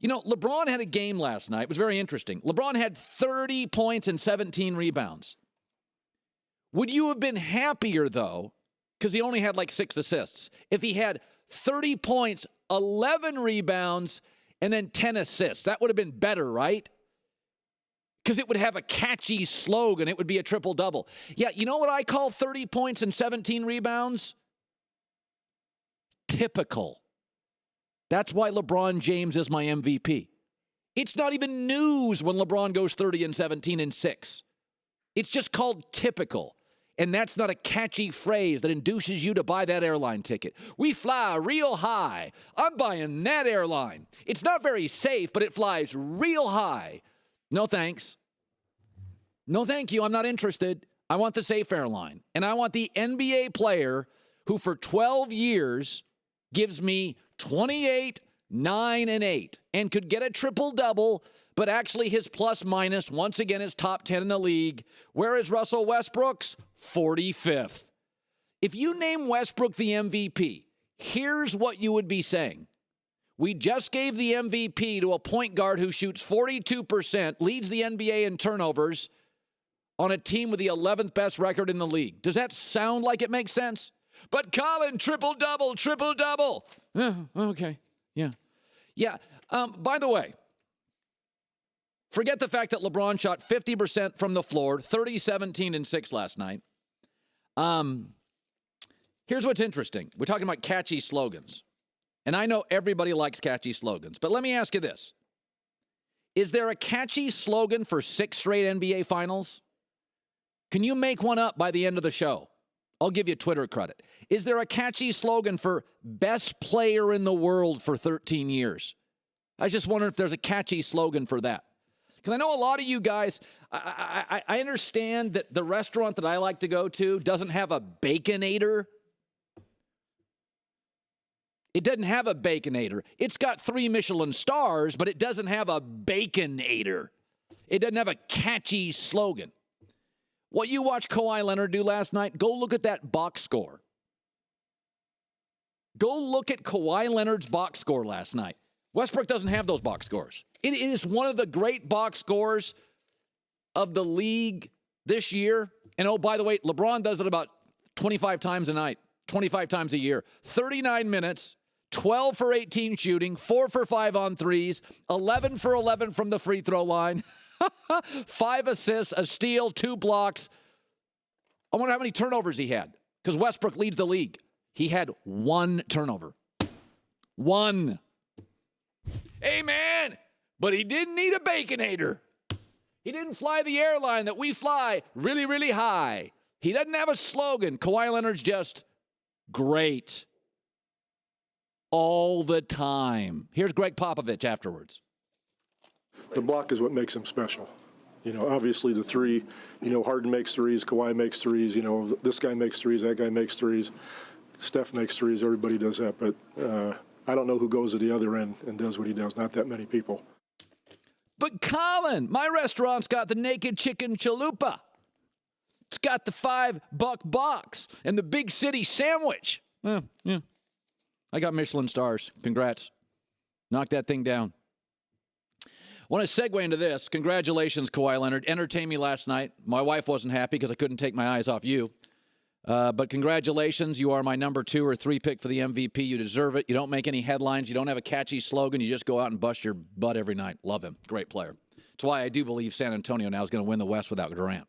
You know, LeBron had a game last night. It was very interesting. LeBron had 30 points and 17 rebounds. Would you have been happier, though, because he only had like 6 assists, if he had 30 points, 11 rebounds, and then 10 assists? That would have been better, right? Because it would have a catchy slogan. It would be a triple-double. Yeah, you know what I call 30 points and 17 rebounds? Typical. That's why LeBron James is my MVP. It's not even news when LeBron goes 30 and 17 and 6. It's just called typical. And that's not a catchy phrase that induces you to buy that airline ticket. We fly real high. I'm buying that airline. It's not very safe, but it flies real high. No thanks. No thank you. I'm not interested. I want the safe airline. And I want the NBA player who for 12 years gives me 28, 9, and 8 and could get a triple-double, but actually his plus-minus once again is top 10 in the league. Where is Russell Westbrook's? 45th. If you name Westbrook the MVP, here's what you would be saying. We just gave the MVP to a point guard who shoots 42%, leads the NBA in turnovers on a team with the 11th best record in the league. Does that sound like it makes sense? But Colin, triple-double, triple-double. Okay, yeah. Yeah, by the way, forget the fact that LeBron shot 50% from the floor, 30, 17, and 6 last night. Here's what's interesting. We're talking about catchy slogans. And I know everybody likes catchy slogans, but let me ask you this. Is there a catchy slogan for 6 straight NBA finals? Can you make one up by the end of the show? I'll give you Twitter credit. Is there a catchy slogan for best player in the world for 13 years? I just wonder if there's a catchy slogan for that. Because I know a lot of you guys, I understand that the restaurant that I like to go to doesn't have a Baconator. It doesn't have a Baconator. It's got 3 Michelin stars, but it doesn't have a Baconator. It doesn't have a catchy slogan. What you watched Kawhi Leonard do last night, go look at that box score. Go look at Kawhi Leonard's box score last night. Westbrook doesn't have those box scores. It is one of the great box scores of the league this year. And oh, by the way, LeBron does it about 25 times a night, 25 times a year. 39 minutes, 12 for 18 shooting, 4 for 5 on threes, 11 for 11 from the free throw line, 5 assists, a steal, 2 blocks. I wonder how many turnovers he had, because Westbrook leads the league. He had 1 turnover. 1. Amen. But he didn't need a Baconator. He didn't fly the airline that we fly really, really high. He doesn't have a slogan. Kawhi Leonard's just great. All the time. Here's Greg Popovich afterwards. The block is what makes him special. You know, obviously the 3, you know, Harden makes threes, Kawhi makes threes, you know, this guy makes threes, that guy makes threes, Steph makes threes, everybody does that. But I don't know who goes to the other end and does what he does. Not that many people. But Colin, my restaurant's got the naked chicken chalupa. It's got the $5 box and the big city sandwich. Yeah. I got Michelin stars. Congrats. Knock that thing down. I want to segue into this. Congratulations, Kawhi Leonard. Entertained me last night. My wife wasn't happy because I couldn't take my eyes off you. But congratulations. You are my number 2 or 3 pick for the MVP. You deserve it. You don't make any headlines. You don't have a catchy slogan. You just go out and bust your butt every night. Love him. Great player. That's why I do believe San Antonio now is going to win the West without Durant.